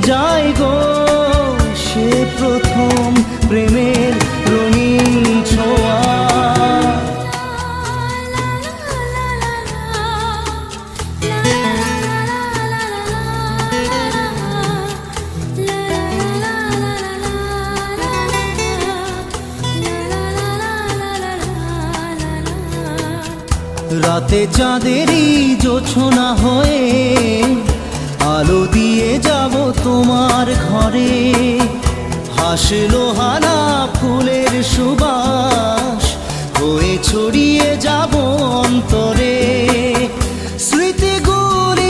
যাই গো সে প্রথম প্রেমের রঙিন ছোঁয়া। রাতে চাঁদেরই জোছনা হয়ে আলো দিয়ে যাব তোমার ঘরে। হাসলো হানা ফুলের সুবাস হয়ে ছড়িয়ে যাব অন্তর।